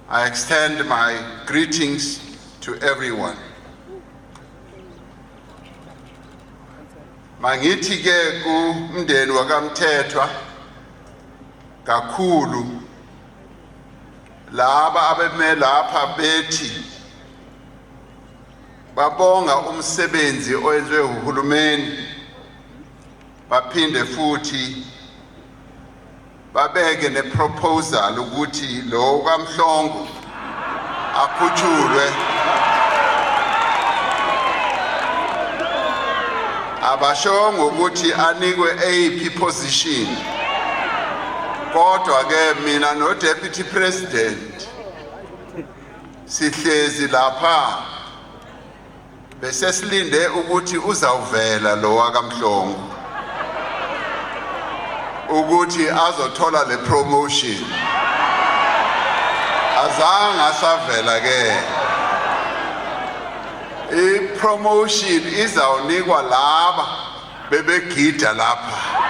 I extend my greetings to everyone. Mangithi ke kumndeni wakaMthethwa kakhulu laba abeme lapha bethi babonga umsebenzi owenziwe uhulumeni baphinde futhi babeke neproposal ukuthi lo kaMhlongo akhutshulwe abashongo ukuthi anikwe AP position kodwa ke mina no Deputy President sihlezi lapha bese silinde ukuthi uzawuvela lo wakaMhlongo ukuthi azothola le promotion azange asavela ke i promotion izawunikwa laba bebegida lapha